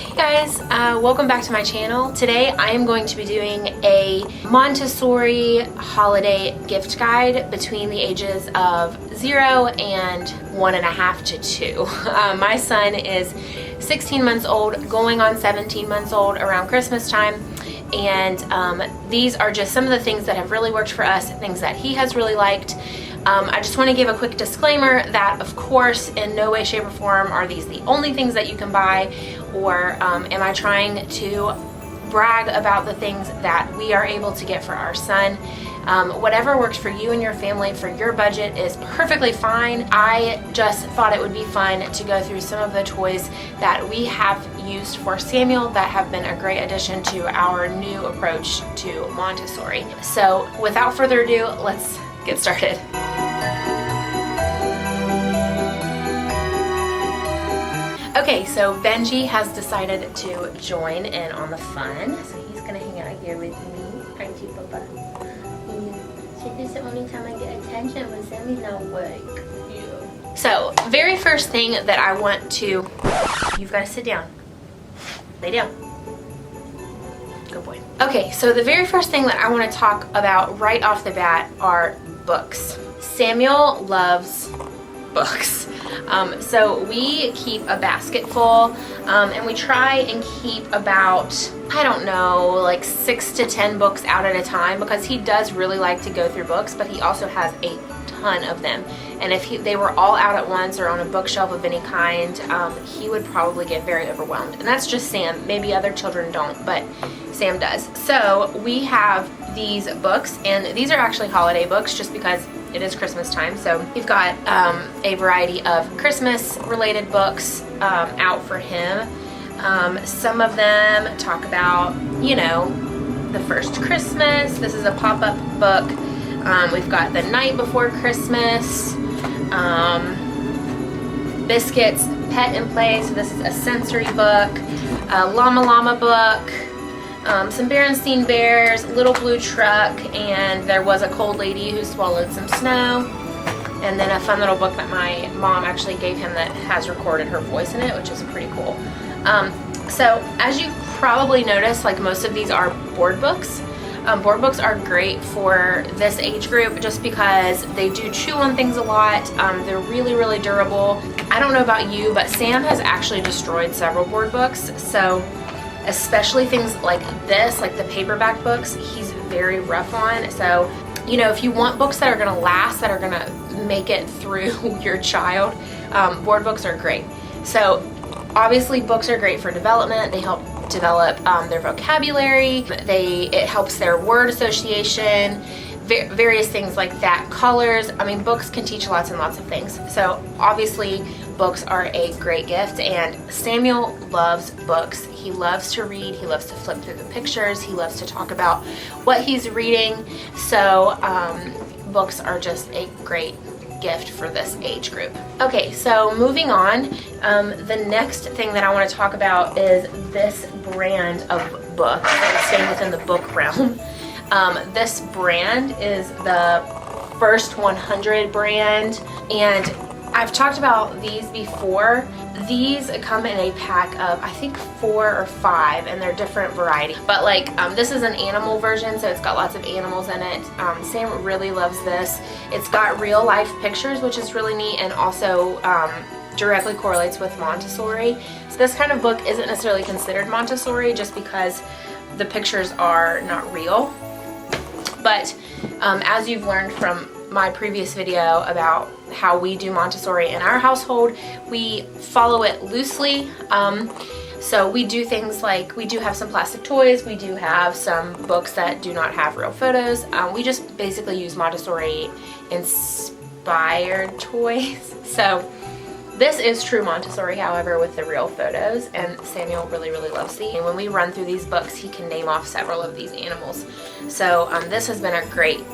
Hey guys, welcome back to my channel. Today I am going to be doing a Montessori holiday gift guide between the ages of 0 and 1.5 to 2. My son is 16 months old, going on 17 months old around Christmas time. And these are just some of the things that have really worked for us, things that he has really liked. I just want to give a quick disclaimer that, of course, in no way, shape, or form are these the only things that you can buy, or am I trying to brag about the things that we are able to get for our son. Whatever works for you and your family for your budget is perfectly fine. I just thought it would be fun to go through some of the toys that we have used for Samuel that have been a great addition to our new approach to Montessori. So without further ado, let's get started. Okay, so Benji has decided to join in on the fun, so he's gonna hang out here with me. Aren't you, Papa? This is the only time I get attention when Sammy's not awake. Yeah. So, very first thing that I want to... You've got to sit down. Lay down. Good boy. Okay, so the very first thing that I want to talk about right off the bat are books. Samuel loves books. So we keep a basket full, and we try and keep about, I don't know, like 6 to 10 books out at a time, because he does really like to go through books, but he also has a ton of them. And if they were all out at once or on a bookshelf of any kind, he would probably get very overwhelmed. And that's just Sam. Maybe other children don't, but Sam does. So we have these books, and these are actually holiday books just because it is Christmas time. So we've got a variety of Christmas related books out for him. Some of them talk about, you know, the first Christmas. This is a pop-up book. We've got The Night Before Christmas, Biscuits, Pet and Play. So this is a sensory book, a Llama Llama book, some Berenstain Bears, Little Blue Truck, and There Was a Cold Lady Who Swallowed Some Snow, and then a fun little book that my mom actually gave him that has recorded her voice in it, which is pretty cool. So as you've probably noticed, like most of these are board books. Board books are great for this age group just because they do chew on things a lot. They're really, really durable. I don't know about you, but Sam has actually destroyed several board books. So especially things like this, like the paperback books, he's very rough on. So, you know, if you want books that are gonna last, that are gonna make it through your child, board books are great. So obviously books are great for development. They help develop their vocabulary. It helps their word association, various things like that. Colors. I mean, books can teach lots and lots of things. So obviously books are a great gift, and Samuel loves books. He loves to read. He loves to flip through the pictures. He loves to talk about what he's reading. So books are just a great gift for this age group. Okay, so moving on, the next thing that I want to talk about is this brand of book, staying within the book realm. This brand is the First 100 brand, and I've talked about these before. These come in a pack of, I think, 4 or 5, and they're different variety. But like, this is an animal version, so it's got lots of animals in it. Sam really loves this. It's got real life pictures, which is really neat, and also directly correlates with Montessori. So this kind of book isn't necessarily considered Montessori just because the pictures are not real. But as you've learned from my previous video about how we do Montessori in our household, we follow it loosely. So we do things like, we do have some plastic toys, we do have some books that do not have real photos. We just basically use Montessori inspired toys. So this is true Montessori, however, with the real photos, and Samuel really, really loves these. And when we run through these books, he can name off several of these animals. So this has been a great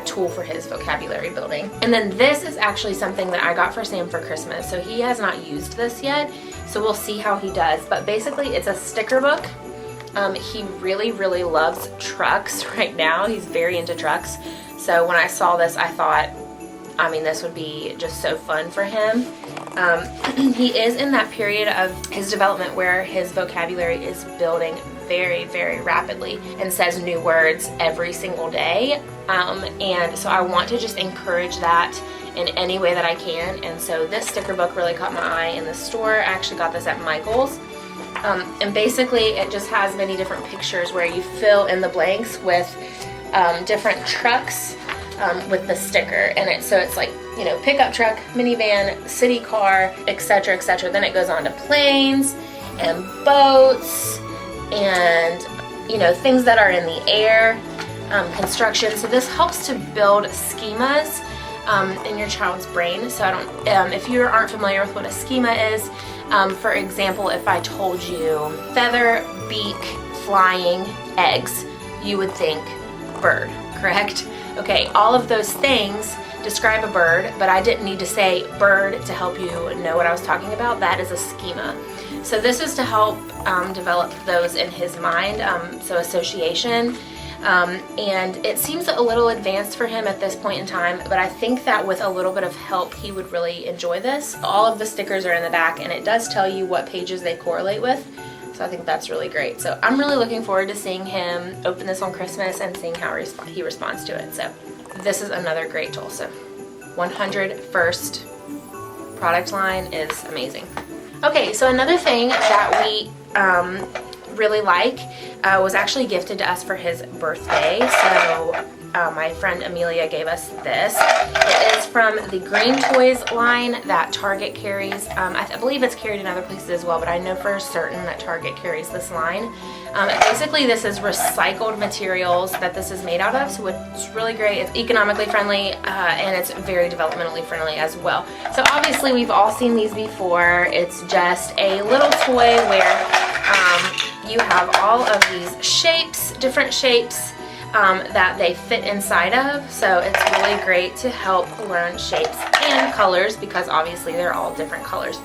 tool for his vocabulary building. And then this is actually something that I got for Sam for Christmas. So he has not used this yet, so we'll see how he does. But basically, it's a sticker book. He really, really loves trucks right now. He's very into trucks. So when I saw this, I thought, I mean, this would be just so fun for him. He is in that period of his development where his vocabulary is building very, very rapidly and says new words every single day. And so I want to just encourage that in any way that I can. And so this sticker book really caught my eye in the store. I actually got this at Michael's. And basically it just has many different pictures where you fill in the blanks with different trucks with the sticker. And so it's like, you know, pickup truck, minivan, city car, etc., etc. Then it goes on to planes and boats and, you know, things that are in the air, construction. So this helps to build schemas in your child's brain. So if you aren't familiar with what a schema is, for example, if I told you feather, beak, flying, eggs, you would think bird, correct? Okay, all of those things describe a bird, but I didn't need to say bird to help you know what I was talking about. That is a schema. So this is to help develop those in his mind, so association. And it seems a little advanced for him at this point in time, but I think that with a little bit of help, he would really enjoy this. All of the stickers are in the back, and it does tell you what pages they correlate with. So I think that's really great. So I'm really looking forward to seeing him open this on Christmas and seeing how he responds to it. So this is another great tool. So 101st product line is amazing. Okay, so another thing that we really like was actually gifted to us for his birthday. So my friend Amelia gave us this. It is from the Green Toys line that Target carries. I believe it's carried in other places as well, but I know for certain that Target carries this line. Basically, this is recycled materials that this is made out of, so it's really great. It's economically friendly, and it's very developmentally friendly as well. So obviously, we've all seen these before. It's just a little toy where you have all of these shapes, different shapes, that they fit inside of. So it's really great to help learn shapes and colors because obviously they're all different colors.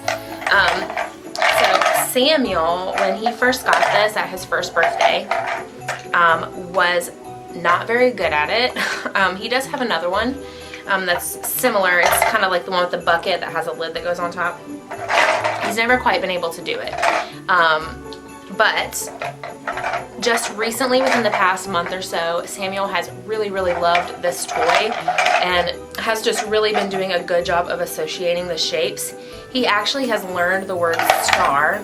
So Samuel, when he first got this at his first birthday, was not very good at it. He does have another one that's similar. It's kind of like the one with the bucket that has a lid that goes on top. He's never quite been able to do it. But just recently, within the past month or so, Samuel has really, really loved this toy and has just really been doing a good job of associating the shapes. He actually has learned the word star,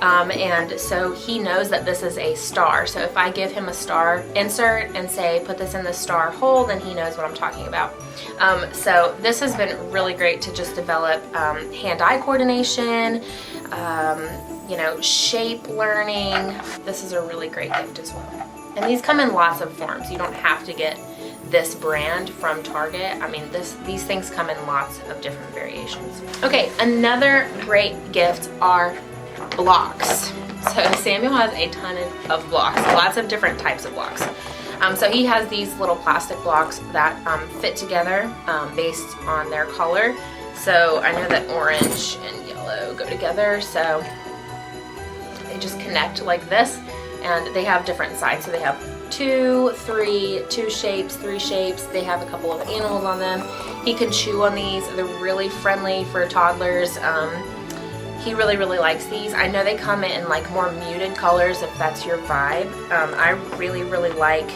and so he knows that this is a star. So if I give him a star insert and say, put this in the star hole, then he knows what I'm talking about. So this has been really great to just develop hand-eye coordination, you know, shape learning. This is a really great gift as well. And these come in lots of forms. You don't have to get this brand from Target. I mean, these things come in lots of different variations. Okay, another great gift are blocks. So Samuel has a ton of blocks, lots of different types of blocks. So he has these little plastic blocks that fit together based on their color. So I know that orange and yellow go together, so they just connect like this, and they have different sides. So they have two shapes, three shapes. They have a couple of animals on them. He can chew on these. They're really friendly for toddlers. He really, really likes these. I know they come in like more muted colors if that's your vibe. I really, really like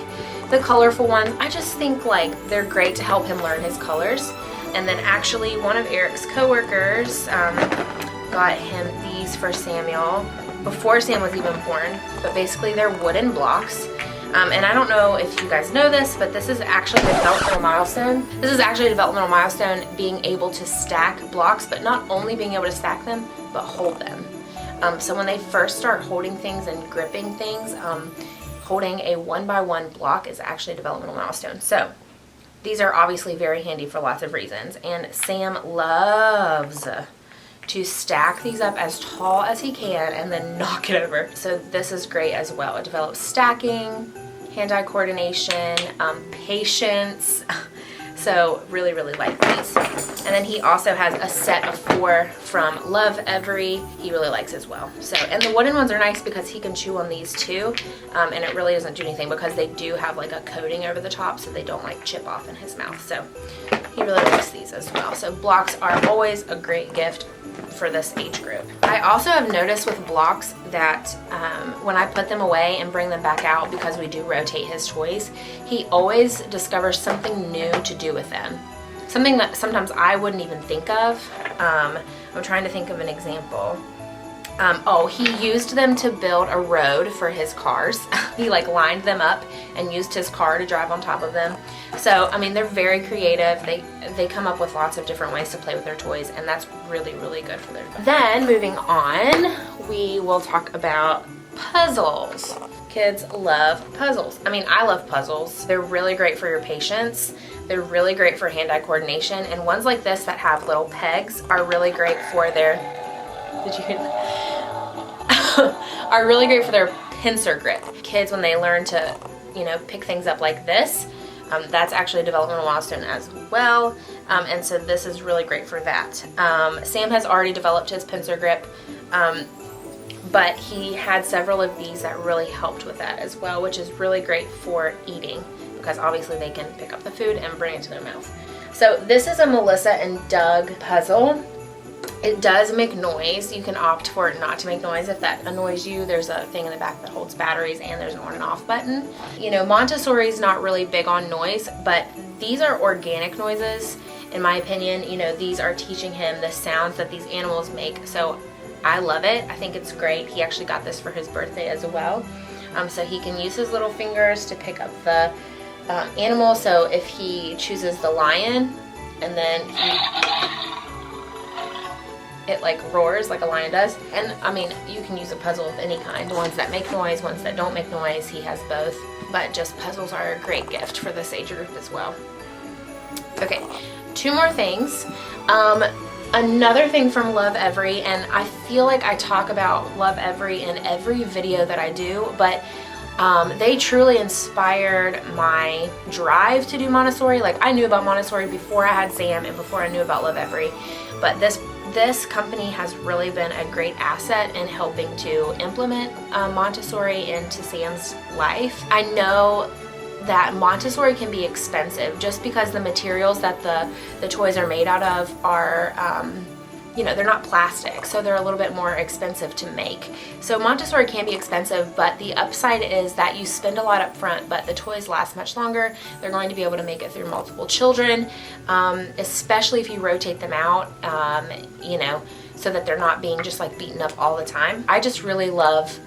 the colorful ones. I just think like they're great to help him learn his colors. And then actually one of Eric's coworkers got him these for Samuel before Sam was even born, but basically they're wooden blocks. And I don't know if you guys know this, but this is actually a developmental milestone. This is actually a developmental milestone, being able to stack blocks, but not only being able to stack them, but hold them. So when they first start holding things and gripping things, holding a 1x1 block is actually a developmental milestone. So these are obviously very handy for lots of reasons, and Sam loves to stack these up as tall as he can and then knock it over. So this is great as well. It develops stacking, hand-eye coordination, patience. So really, really like these. And then he also has a set of 4 from Love Every. He really likes as well. So, and the wooden ones are nice because he can chew on these too. And it really doesn't do anything because they do have like a coating over the top so they don't like chip off in his mouth. So he really likes these as well. So blocks are always a great gift for this age group. I also have noticed with blocks that when I put them away and bring them back out, because we do rotate his toys, he always discovers something new to do with them. Something that sometimes I wouldn't even think of. I'm trying to think of an example. He used them to build a road for his cars. He like lined them up and used his car to drive on top of them. So, I mean, they're very creative. They come up with lots of different ways to play with their toys, and that's really, really good for their development. Then, moving on, we will talk about puzzles. Kids love puzzles. I mean, I love puzzles. They're really great for your patience. They're really great for hand-eye coordination, and ones like this that have little pegs are really great for their, did you hear that? Are really great for their pincer grip. Kids, when they learn to, you know, pick things up like this, that's actually a developmental milestone as well, and so this is really great for that. Sam has already developed his pincer grip, but he had several of these that really helped with that as well, which is really great for eating because obviously they can pick up the food and bring it to their mouth. So this is a Melissa and Doug puzzle. It does make noise. You can opt for it not to make noise if that annoys you. There's a thing in the back that holds batteries, and there's an on and off button. You know, Montessori is not really big on noise, but these are organic noises, in my opinion. You know, these are teaching him the sounds that these animals make. So I love it. I think it's great. He actually got this for his birthday as well. So he can use his little fingers to pick up the animal. So if he chooses the lion, and then it like roars like a lion does. And I mean, you can use a puzzle of any kind, ones that make noise, ones that don't make noise. He has both, but just puzzles are a great gift for this age group as well. Okay, 2 more things. Another thing from Love Every, and I feel like I talk about Love Every in every video that I do, but they truly inspired my drive to do Montessori. Like, I knew about Montessori before I had Sam and before I knew about Love Every, but this company has really been a great asset in helping to implement Montessori into Sam's life. I know that Montessori can be expensive just because the materials that the toys are made out of are, you know, they're not plastic, so they're a little bit more expensive to make. So Montessori can be expensive, but the upside is that you spend a lot up front, but the toys last much longer. They're going to be able to make it through multiple children, especially if you rotate them out, you know, so that they're not being just like beaten up all the time. I just really love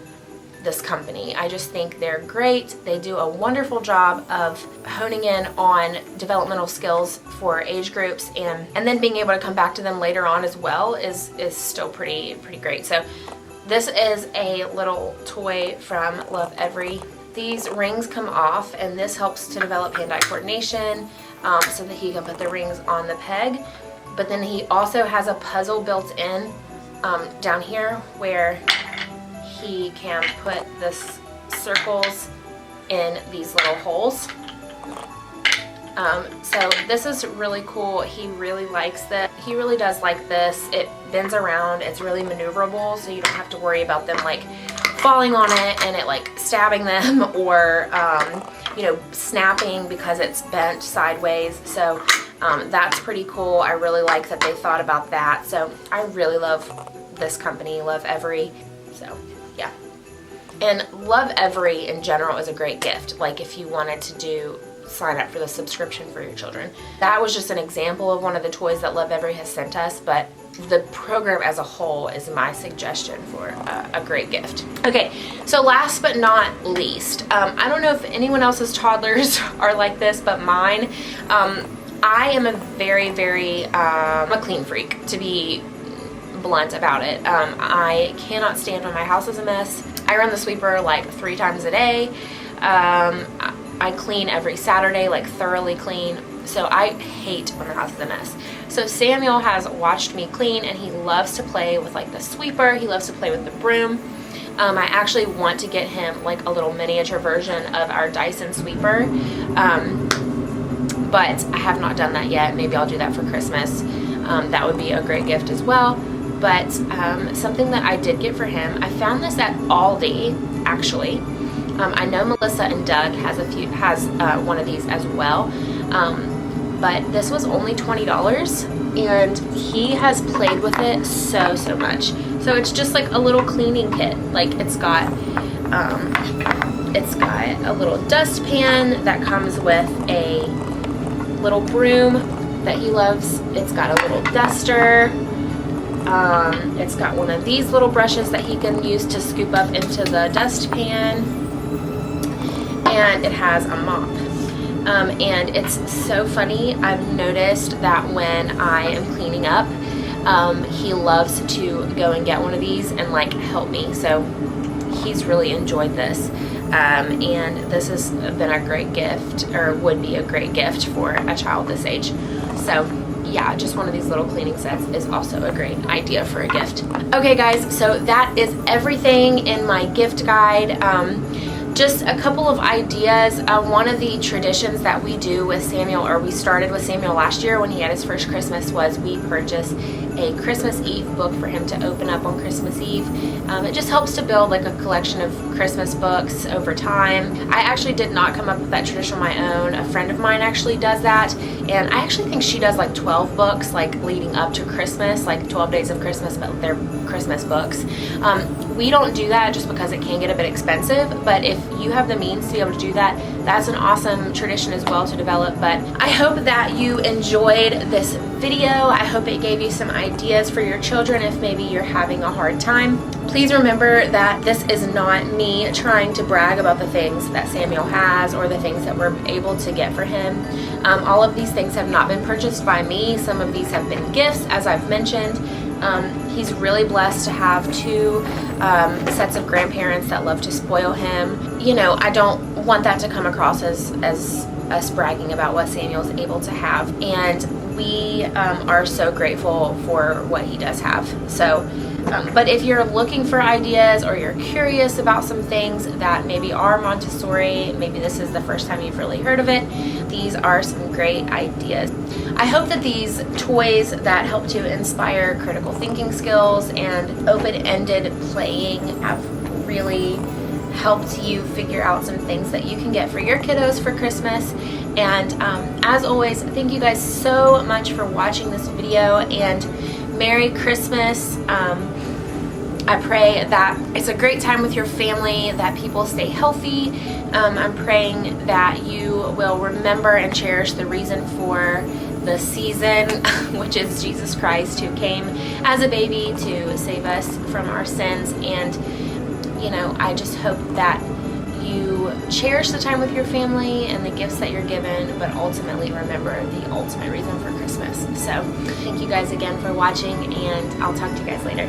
this company. I just think they're great. They do a wonderful job of honing in on developmental skills for age groups, and then being able to come back to them later on as well is still pretty great. So this is a little toy from Love Every. These rings come off, and this helps to develop hand-eye coordination, so that he can put the rings on the peg. But then he also has a puzzle built in down here where he can put this circles in these little holes. So this is really cool. He really likes that. He really does like this. It bends around. It's really maneuverable, so you don't have to worry about them like falling on it and it like stabbing them or you know, snapping because it's bent sideways. So that's pretty cool. I really like that they thought about that. So I really love this company, Love Every. So yeah. And Love Every in general is a great gift. Like if you wanted to sign up for the subscription for your children. That was just an example of one of the toys that Love Every has sent us, but the program as a whole is my suggestion for a great gift. Okay, so last but not least, I don't know if anyone else's toddlers are like this, but mine, I am a very, I'm a clean freak, to be blunt about it. I cannot stand when my house is a mess. I run the sweeper like 3 times a day. I clean every Saturday, like thoroughly clean. So I hate when the house is a mess. So Samuel has watched me clean, and he loves to play with like the sweeper. He loves to play with the broom. I actually want to get him like a little miniature version of our Dyson sweeper. but I have not done that yet. Maybe I'll do that for Christmas. That would be a great gift as well. But something that I did get for him, I found this at Aldi, actually. I know Melissa and Doug has one of these as well. But this was only $20, and he has played with it so much. So it's just like a little cleaning kit. Like it's got a little dustpan that comes with a little broom that he loves. It's got a little duster. It's got one of these little brushes that he can use to scoop up into the dustpan, and it has a mop. And it's so funny. I've noticed that when I am cleaning up, he loves to go and get one of these and like help me. So he's really enjoyed this. And this has been a great gift, or would be a great gift for a child this age. So yeah, just one of these little cleaning sets is also a great idea for a gift. Okay guys, so that is everything in my gift guide. Just a couple of ideas. One of the traditions that we do with Samuel, or we started with Samuel last year when he had his first Christmas, was we purchased a Christmas Eve book for him to open up on Christmas Eve. It just helps to build like a collection of Christmas books over time. I actually did not come up with that tradition on my own. A friend of mine actually does that, and I actually think she does like 12 books like leading up to Christmas, like 12 days of Christmas, but they're Christmas books. We don't do that just because it can get a bit expensive, but if you have the means to be able to do that, that's an awesome tradition as well to develop. But I hope that you enjoyed this video. I hope it gave you some ideas for your children if maybe you're having a hard time. Please remember that this is not me trying to brag about the things that Samuel has or the things that we're able to get for him. All of these things have not been purchased by me. Some of these have been gifts, as I've mentioned. He's really blessed to have two sets of grandparents that love to spoil him. You know, I don't want that to come across as us bragging about what Samuel's able to have, and we are so grateful for what he does have. So but if you're looking for ideas, or you're curious about some things that maybe are Montessori, maybe this is the first time you've really heard of it, these are some great ideas. I hope that these toys that help to inspire critical thinking skills and open-ended playing have really helped you figure out some things that you can get for your kiddos for Christmas. And as always, thank you guys so much for watching this video, and Merry Christmas. I pray that it's a great time with your family, that people stay healthy. I'm praying that you will remember and cherish the reason for the season, which is Jesus Christ, who came as a baby to save us from our sins. And you know, I just hope that you cherish the time with your family and the gifts that you're given, but ultimately remember the ultimate reason for Christmas. So thank you guys again for watching, and I'll talk to you guys later.